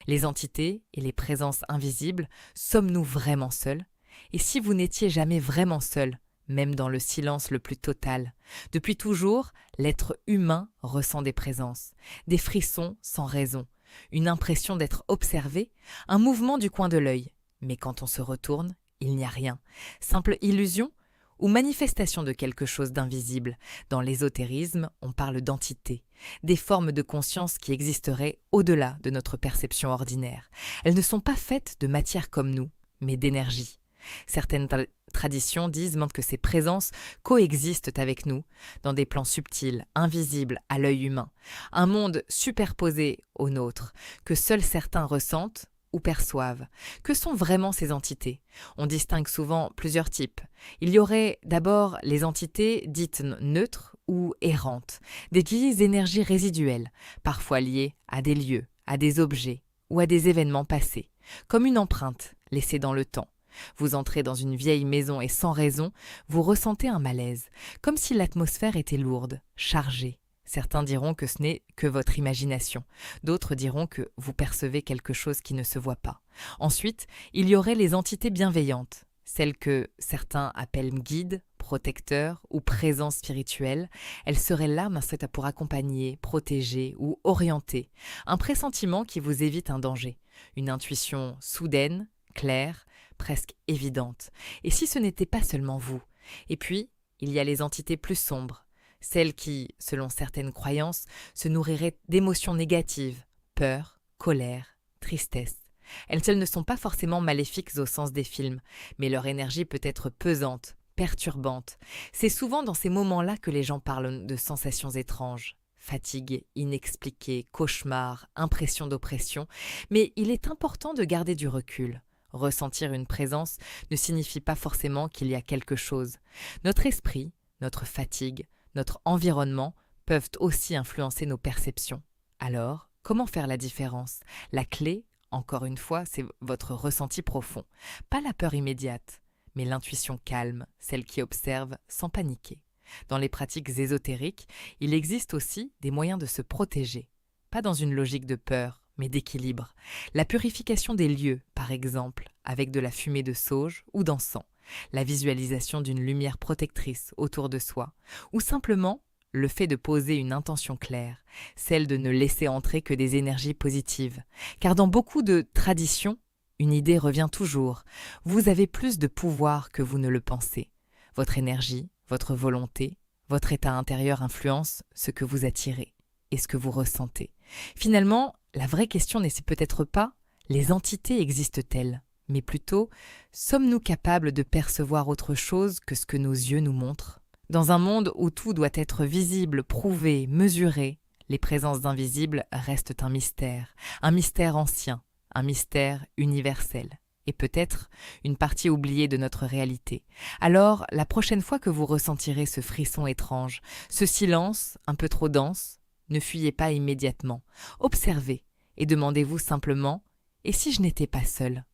Les entités et les présences invisibles, sommes-nous vraiment seuls? Et si vous n'étiez jamais vraiment seul, même dans le silence le plus total? Depuis toujours, l'être humain ressent des présences, des frissons sans raison, une impression d'être observé, un mouvement du coin de l'œil. Mais quand on se retourne, il n'y a rien. Simple illusion ou manifestation de quelque chose d'invisible. Dans l'ésotérisme, on parle d'entités, des formes de conscience qui existeraient au-delà de notre perception ordinaire. Elles ne sont pas faites de matière comme nous, mais d'énergie. Certaines traditions disent même que ces présences coexistent avec nous, dans des plans subtils, invisibles à l'œil humain, un monde superposé au nôtre, que seuls certains ressentent ou perçoivent. Que sont vraiment ces entités? On distingue souvent plusieurs types. Il y aurait d'abord les entités dites neutres ou errantes, des vieilles énergies résiduelles, parfois liées à des lieux, à des objets ou à des événements passés, comme une empreinte laissée dans le temps. Vous entrez dans une vieille maison et sans raison, vous ressentez un malaise, comme si l'atmosphère était lourde, chargée. Certains diront que ce n'est que votre imagination, d'autres diront que vous percevez quelque chose qui ne se voit pas. Ensuite, il y aurait les entités bienveillantes, celles que certains appellent guides, protecteurs ou présences spirituelles. Elles seraient là pour accompagner, protéger ou orienter, un pressentiment qui vous évite un danger, une intuition soudaine, claire, presque évidente. Et si ce n'était pas seulement vous? Et puis, il y a les entités plus sombres, celles qui, selon certaines croyances, se nourriraient d'émotions négatives, peur, colère, tristesse. Elles ne sont pas forcément maléfiques au sens des films, mais leur énergie peut être pesante, perturbante. C'est souvent dans ces moments-là que les gens parlent de sensations étranges. Fatigue inexpliquée, cauchemar, impression d'oppression. Mais il est important de garder du recul. Ressentir une présence ne signifie pas forcément qu'il y a quelque chose. Notre esprit, notre fatigue, notre environnement peuvent aussi influencer nos perceptions. Alors, comment faire la différence? La clé, encore une fois, c'est votre ressenti profond. Pas la peur immédiate, mais l'intuition calme, celle qui observe sans paniquer. Dans les pratiques ésotériques, il existe aussi des moyens de se protéger. Pas dans une logique de peur, mais d'équilibre. La purification des lieux, par exemple, avec de la fumée de sauge ou d'encens. La visualisation d'une lumière protectrice autour de soi. Ou simplement, le fait de poser une intention claire, celle de ne laisser entrer que des énergies positives. Car dans beaucoup de traditions, une idée revient toujours. Vous avez plus de pouvoir que vous ne le pensez. Votre énergie, votre volonté, votre état intérieur influencent ce que vous attirez et ce que vous ressentez. Finalement, la vraie question n'est peut-être pas « les entités existent-elles ?» mais plutôt « sommes-nous capables de percevoir autre chose que ce que nos yeux nous montrent ?» Dans un monde où tout doit être visible, prouvé, mesuré, les présences invisibles restent un mystère ancien, un mystère universel, et peut-être une partie oubliée de notre réalité. Alors, la prochaine fois que vous ressentirez ce frisson étrange, ce silence un peu trop dense, ne fuyez pas immédiatement. Observez et demandez-vous simplement « et si je n'étais pas seul ?»